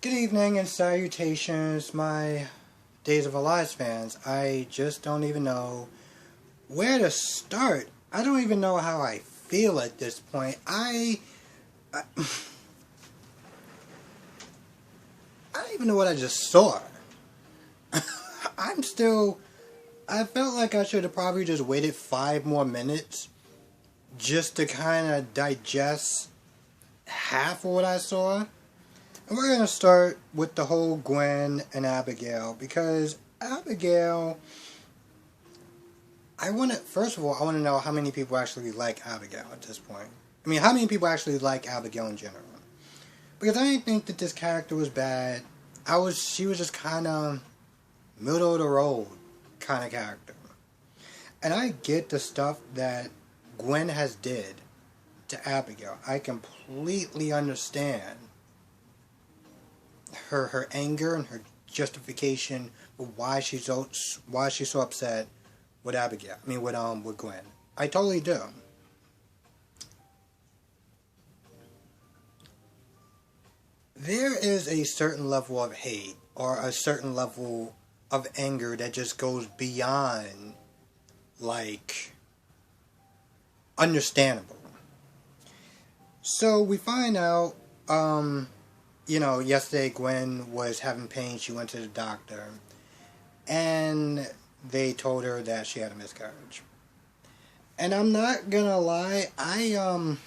Good evening and salutations, my Days of Our Lives fans. I just don't even know where to start. I don't even know how I feel at this point. I don't even know what I just saw. I felt like I should have probably just waited 5 more minutes just to kind of digest half of what I saw. And we're going to start with the whole Gwen and Abigail, because Abigail, first of all, I want to know how many people actually like Abigail at this point. I mean, how many people actually like Abigail in general? Because I didn't think that this character was bad. She was just kind of middle of the road kind of character. And I get the stuff that Gwen has did to Abigail. I completely understand her anger and her justification for why she's so upset with Abigail. I mean with Gwen. I totally do. There is a certain level of hate or a certain level of anger that just goes beyond understandable. So we find out yesterday Gwen was having pain. She went to the doctor, and they told her that she had a miscarriage. And I'm not gonna lie, I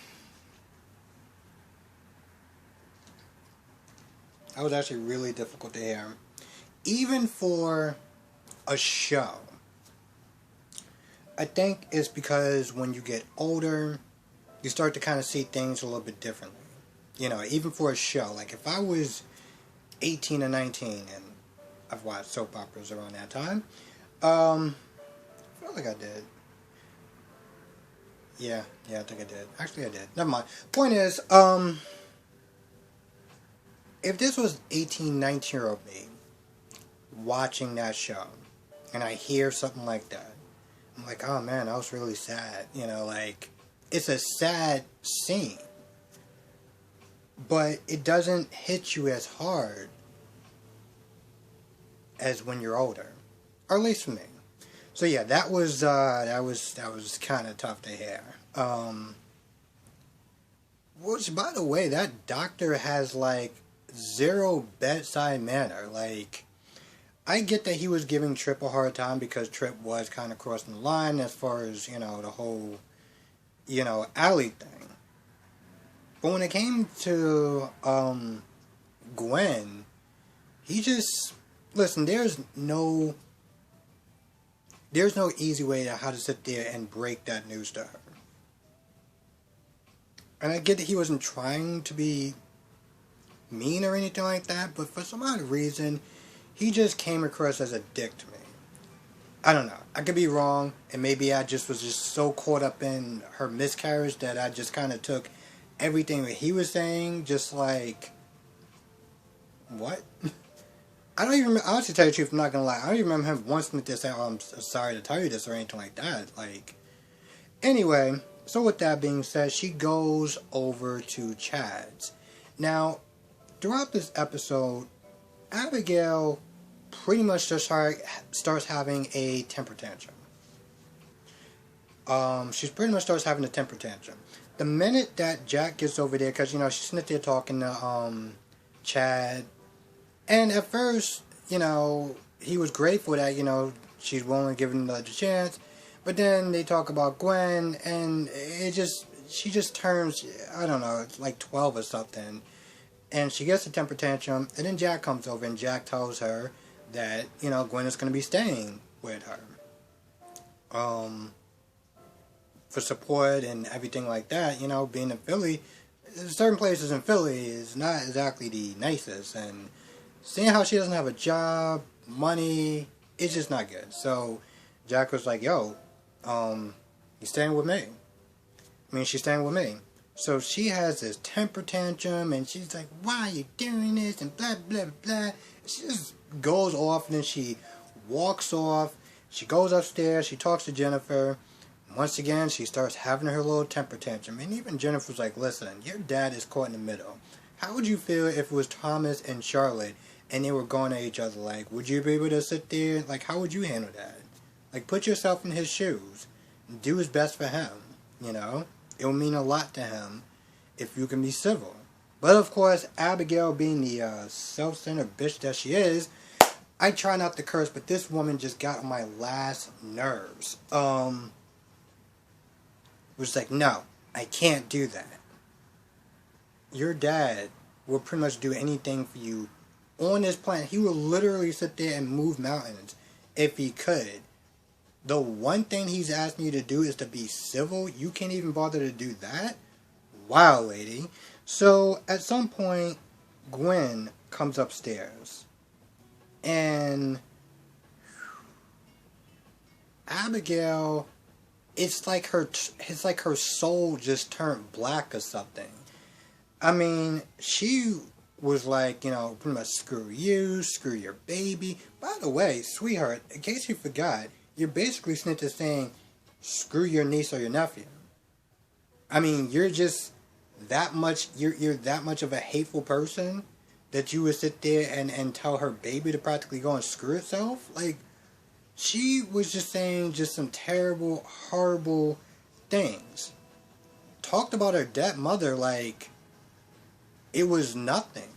was actually really difficult to hear, even for a show. I think it's because when you get older, you start to kind of see things a little bit differently. Even for a show. Like, if I was 18 or 19, and I've watched soap operas around that time, I feel like I did. Yeah, I think I did. Actually, I did. Never mind. Point is, if this was 18, 19-year-old me watching that show, and I hear something like that, I'm like, oh man, that was really sad. It's a sad scene. But it doesn't hit you as hard as when you're older, or at least for me. So yeah, that was kind of tough to hear. Which, by the way, that doctor has zero bedside manner. I get that he was giving Trip a hard time because Trip was kind of crossing the line as far as the whole Allie thing. But when it came to Gwen, he just listen. There's no easy way to how to sit there and break that news to her. And I get that he wasn't trying to be mean or anything like that, but for some odd reason, he just came across as a dick to me. I don't know. I could be wrong, and maybe I just was so caught up in her miscarriage that I just kind of took everything that he was saying, just what? I don't even remember, honestly, tell you the truth, I'm not gonna lie, I don't even remember him once to say, oh, I'm sorry to tell you this, or anything like that. Anyway, so with that being said, she goes over to Chad's. Now, throughout this episode, Abigail pretty much just starts having a temper tantrum. She pretty much starts having a temper tantrum. The minute that Jack gets over there, because, she's sitting there talking to Chad, and at first, he was grateful that, she's willing to give him another chance, but then they talk about Gwen, and she just turns, I don't know, it's 12 or something, and she gets a temper tantrum, and then Jack comes over, and Jack tells her that, Gwen is going to be staying with her. For support and everything like that, being in Philly, certain places in Philly is not exactly the nicest, and seeing how she doesn't have a job, money, it's just not good. So Jack was like, yo, you staying with me? She's staying with me. So she has this temper tantrum, and she's like, why are you doing this, and blah, blah, blah. She just goes off, and then she walks off. She goes upstairs, she talks to Jennifer. Once again, she starts having her little temper tantrum. And even Jennifer's like, listen, your dad is caught in the middle. How would you feel if it was Thomas and Charlotte and they were going at each other? Like, would you be able to sit there? Like, how would you handle that? Like, put yourself in his shoes. Do his best for him, you know? It will mean a lot to him if you can be civil. But, of course, Abigail, being the self-centered bitch that she is, I try not to curse, but this woman just got on my last nerves. Was like, no, I can't do that. Your dad will pretty much do anything for you on this planet. He will literally sit there and move mountains if he could. The one thing he's asking you to do is to be civil. You can't even bother to do that? Wow, lady. So, at some point, Gwen comes upstairs. And Abigail, it's like her soul just turned black or something. I mean, she was like, you know, pretty much screw you, screw your baby. By the way, sweetheart, in case you forgot, you're basically sent to saying, screw your niece or your nephew. I mean, you're just that much, you're that much of a hateful person that you would sit there and tell her baby to practically go and screw itself? Like, she was just saying just some terrible, horrible things. Talked about her dead mother like it was nothing.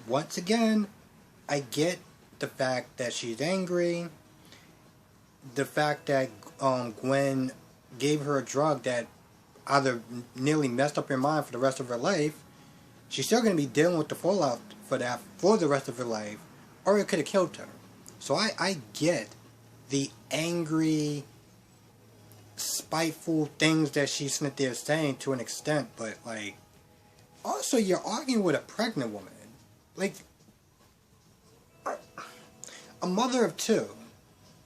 Once again, I get the fact that she's angry. The fact that Gwen gave her a drug that either nearly messed up her mind for the rest of her life. She's still going to be dealing with the fallout for that for the rest of her life. Or it could have killed her. So I get the angry, spiteful things that she's sitting there saying to an extent. But, like, also you're arguing with a pregnant woman. Like, a mother of two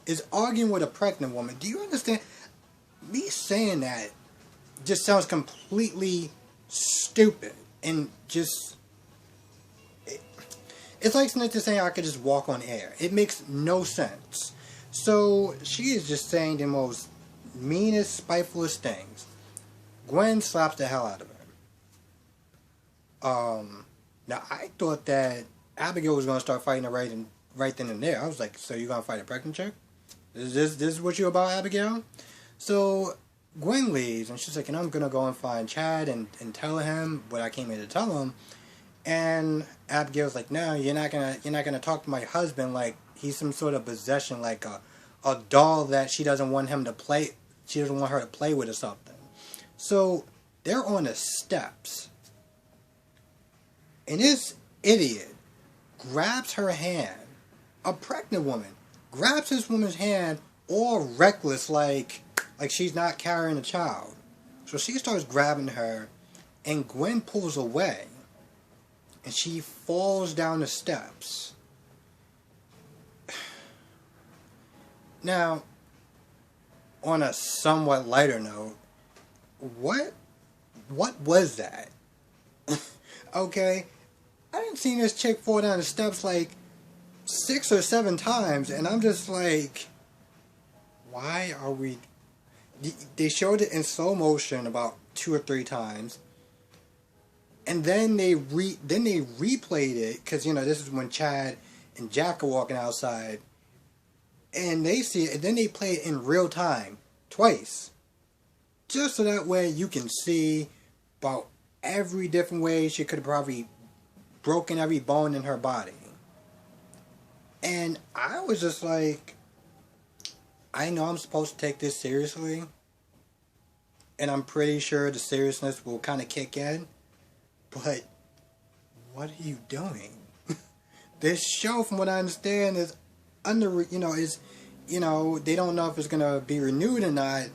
is arguing with a pregnant woman. Do you understand? Me saying that just sounds completely stupid. And just, it's like Snitch is saying I could just walk on air. It makes no sense. So, she is just saying the most meanest, spitefulest things. Gwen slaps the hell out of her. Now, I thought that Abigail was going to start fighting her right then and there. I was like, so you're going to fight a pregnant chick? This is what you're about, Abigail? So, Gwen leaves, and she's like, and I'm going to go and find Chad and tell him what I came here to tell him. And Abigail's like, no, you're not gonna talk to my husband like he's some sort of possession, like a doll that she doesn't want him to play, she doesn't want her to play with or something. So, they're on the steps. And this idiot grabs her hand, a pregnant woman, grabs this woman's hand all reckless like she's not carrying a child. So she starts grabbing her, and Gwen pulls away, and she falls down the steps. Now, on a somewhat lighter note, what was that? Okay, I didn't see this chick fall down the steps like 6 or 7 times, and I'm just like, why are we... They showed it in slow motion about 2 or 3 times, and then they replayed it, because, you know, this is when Chad and Jack are walking outside, and they see it, and then they play it in real time, twice, just so that way you can see about every different way she could have probably broken every bone in her body. And I was just like, I know I'm supposed to take this seriously, and I'm pretty sure the seriousness will kind of kick in, but what are you doing? This show, from what I understand, is they don't know if it's gonna be renewed or not,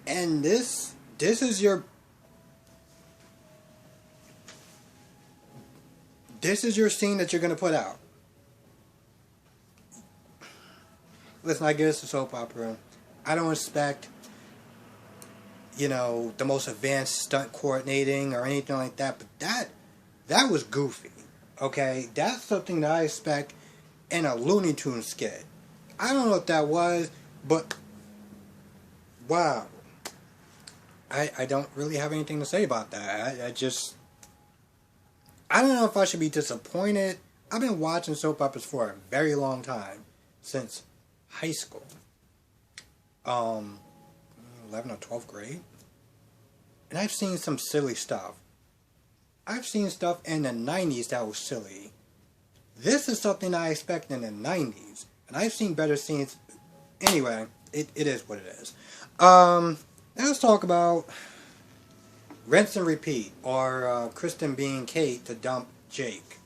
and this is your scene that you're gonna put out. Listen, I guess it's a soap opera. I don't expect, the most advanced stunt coordinating or anything like that, but that was goofy, okay? That's something that I expect in a Looney Tunes skit. I don't know what that was, but wow. I don't really have anything to say about that. I just, I don't know if I should be disappointed. I've been watching soap operas for a very long time, since high school. 11 or 12th grade. And I've seen some silly stuff. I've seen stuff in the 90s that was silly. This is something I expect in the 90s. And I've seen better scenes. Anyway, it is what it is. Let's talk about Rinse and Repeat, or Kristen being Kate to dump Jake.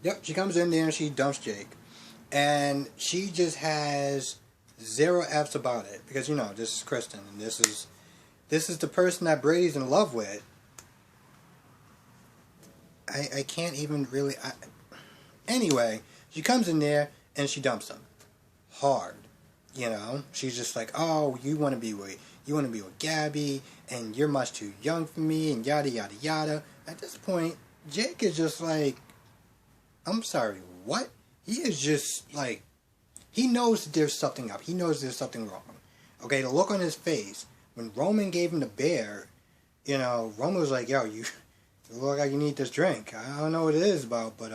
Yep, she comes in there and she dumps Jake. And she just has zero F's about it. Because, you know, this is Kristen. And this is the person that Brady's in love with. I can't even really... Anyway, she comes in there and she dumps him. Hard. You know? She's just like, oh, you want to be with Gabby, and you're much too young for me, and yada, yada, yada. At this point, Jake is just like, I'm sorry, what? He is just like, he knows that there's something up. He knows there's something wrong. Okay, the look on his face, when Roman gave him the bear, you know, Roman was like, yo, you look like you need this drink. I don't know what it is about, but,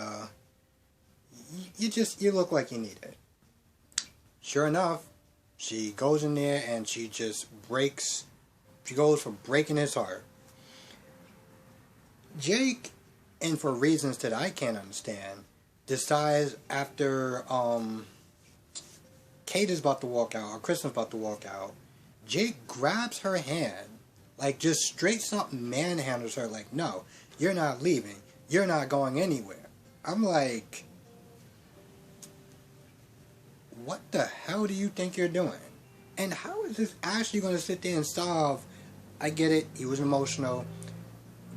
you look like you need it. Sure enough, she goes in there and she just breaks, she goes for breaking his heart. Jake, and for reasons that I can't understand, decides after Kate is about to walk out, or Kristen's about to walk out, Jake grabs her hand, like just straight up manhandles her, like, no, you're not leaving, you're not going anywhere. I'm like, what the hell do you think you're doing? And how is this actually going to sit there and solve? I get it, he was emotional.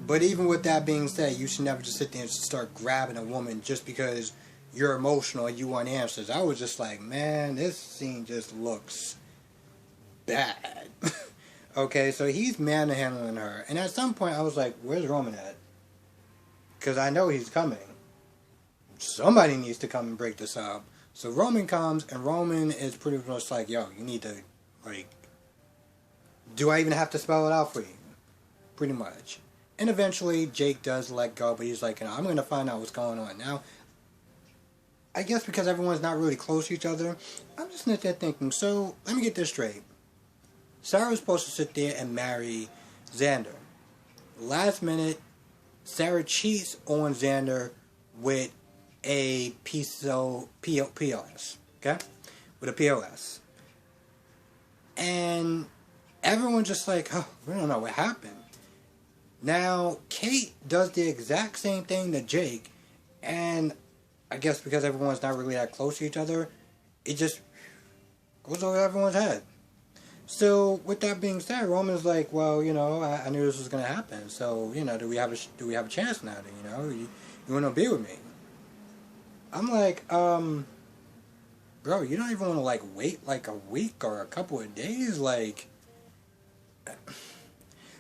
But even with that being said, you should never just sit there and start grabbing a woman just because you're emotional and you want answers. I was just like, man, this scene just looks bad. Okay, so he's manhandling her. And at some point I was like, where's Roman at? Because I know he's coming. Somebody needs to come and break this up. So Roman comes, and Roman is pretty much like, yo, you need to, like, do I even have to spell it out for you? Pretty much. And eventually, Jake does let go, but he's like, you know, I'm going to find out what's going on. Now, I guess because everyone's not really close to each other, I'm just sitting there thinking, so, let me get this straight. Sarah was supposed to sit there and marry Xander. Last minute, Sarah cheats on Xander with a POS, okay? With a POS. And everyone's just like, oh, we don't know what happened. Now, Kate does the exact same thing to Jake, and I guess because everyone's not really that close to each other, it just goes over everyone's head. So, with that being said, Roman's like, well, you know, I knew this was going to happen, so, you know, do we have a chance now, you know, you want to be with me? I'm like, bro, you don't even want to, like, wait, like, a week or a couple of days, like,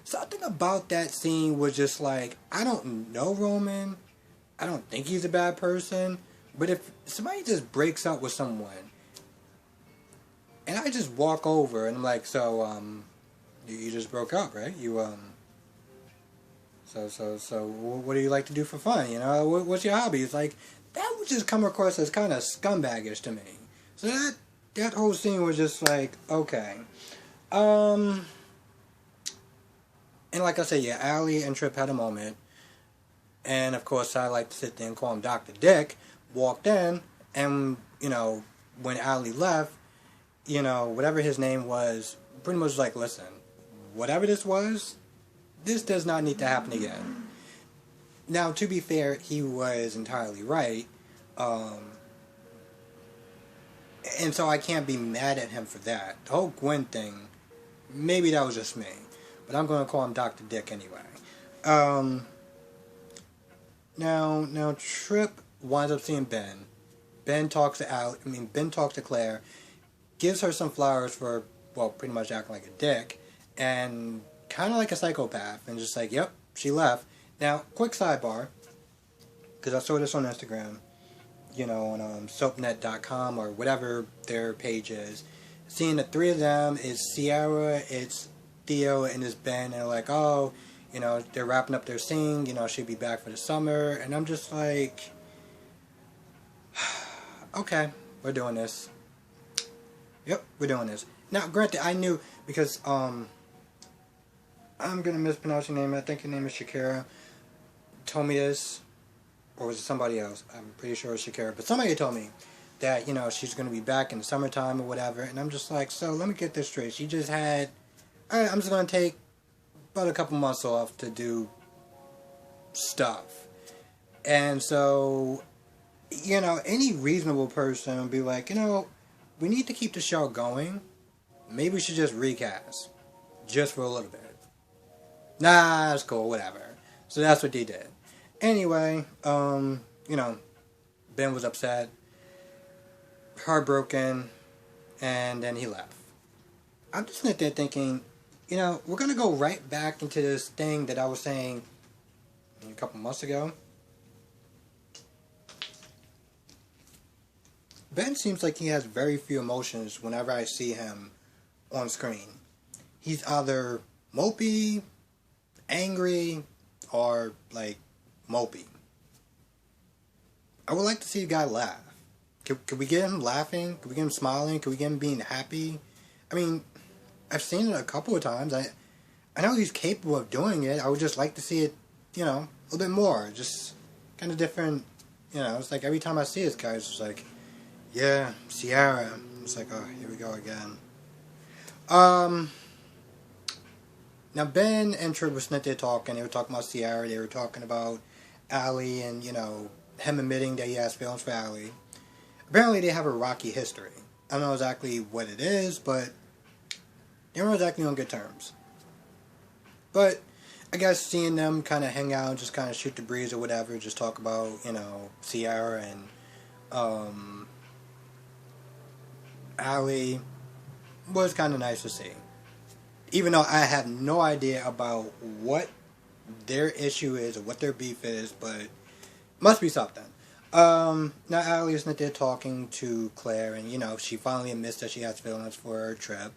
something about that scene was just like, I don't know Roman, I don't think he's a bad person, but if somebody just breaks up with someone, and I just walk over, and I'm like, so, you just broke up, right? So, what do you like to do for fun, you know, what's your hobby? It's like, that would just come across as kind of scumbaggish to me. So that whole scene was just like, okay. And like I said, yeah, Allie and Trip had a moment. And of course, I like to sit there and call him Dr. Dick. Walked in, and, you know, when Allie left, you know, whatever his name was, pretty much like, listen, whatever this was, this does not need to happen again. Now, to be fair, he was entirely right. And so I can't be mad at him for that. The whole Gwen thing, maybe that was just me. But I'm going to call him Dr. Dick anyway. Now Trip winds up seeing Ben. Ben talks to Claire, gives her some flowers for, well, pretty much acting like a dick, and kind of like a psychopath, and just like, yep, she left. Now, quick sidebar, because I saw this on Instagram, you know, on soapnet.com or whatever their page is. Seeing the three of them, it's Sierra, it's Theo, and it's Ben, and they're like, oh, You know, they're wrapping up their scene. You know, she'll be back for the summer. And I'm just like, okay, we're doing this. Yep, we're doing this. Now, granted, I knew, because, I'm going to mispronounce your name. I think your name is Shakira. Told me this. Or was it somebody else? I'm pretty sure it's Shakira. But somebody told me that, you know, she's going to be back in the summertime or whatever. And I'm just like, so let me get this straight. She just had, alright, I'm just going to take about a couple months off to do stuff. And so, you know, any reasonable person would be like, you know, we need to keep the show going. Maybe we should just recast. Just for a little bit. Nah, that's cool, whatever. So that's what they did. Anyway, you know, Ben was upset, heartbroken, and then he left. I'm just sitting there thinking, you know, we're going to go right back into this thing that I was saying a couple months ago. Ben seems like he has very few emotions whenever I see him on screen. He's either mopey, angry, or like mopey. I would like to see the guy laugh. Could we get him laughing? Could we get him smiling? Could we get him being happy? I mean, I've seen it a couple of times. I know he's capable of doing it. I would just like to see it, you know, a little bit more. Just kind of different, you know. It's like every time I see this guy, it's just like, yeah, Ciara. It's like, oh, here we go again. Now, Ben and Trip were sitting there talking. They were talking about Ciara. They were talking about Allie and, you know, him admitting that he has feelings for Allie. Apparently, they have a rocky history. I don't know exactly what it is, but they're not exactly on good terms. But I guess seeing them kind of hang out, just kind of shoot the breeze or whatever, just talk about, you know, Ciara and Allie was kind of nice to see. Even though I have no idea about what their issue is or what their beef is, but must be something. Now Allie is not there talking to Claire, and you know, she finally admits that she has feelings for her Trip.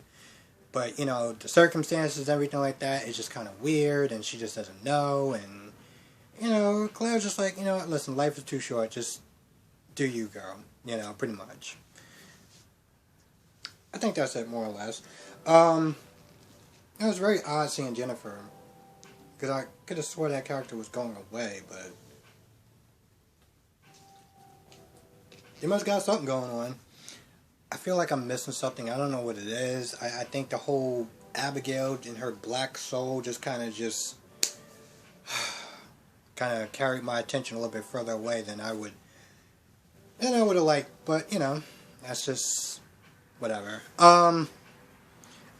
But, you know, the circumstances, everything like that is just kind of weird, and she just doesn't know, and, you know, Claire's just like, you know, listen, life is too short, just do you, girl, you know, pretty much. I think that's it, more or less. It was very odd seeing Jennifer, because I could have swore that character was going away, but they must got something going on. I feel like I'm missing something. I don't know what it is. I think the whole Abigail and her black soul just kind of carried my attention a little bit further away than I would have liked. But, you know, that's just whatever. I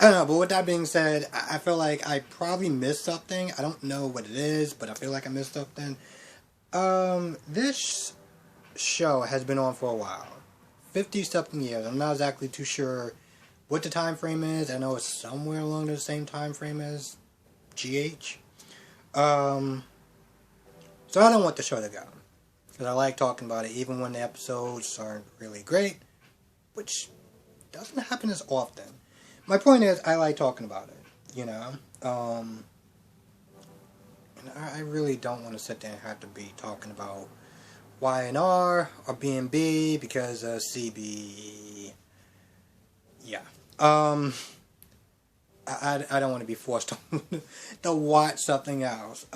don't know, but with that being said, I feel like I probably missed something. I don't know what it is, but I feel like I missed something. This show has been on for a while. 50-something years. I'm not exactly too sure what the time frame is. I know it's somewhere along the same time frame as GH. So I don't want the show to go. Because I like talking about it even when the episodes aren't really great. Which doesn't happen as often. My point is, I like talking about it. You know? And I really don't want to sit there and have to be talking about Y&R or B&B because CB. Yeah. I don't want to be forced to watch something else.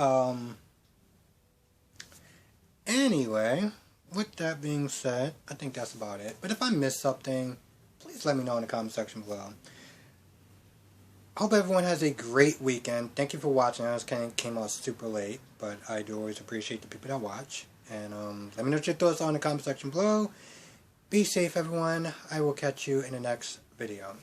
Anyway, with that being said, I think that's about it. But if I missed something, please let me know in the comment section below. I hope everyone has a great weekend. Thank you for watching. I just came out super late, but I do always appreciate the people that watch. And let me know what your thoughts are in the comment section below. Be safe, everyone. I will catch you in the next video.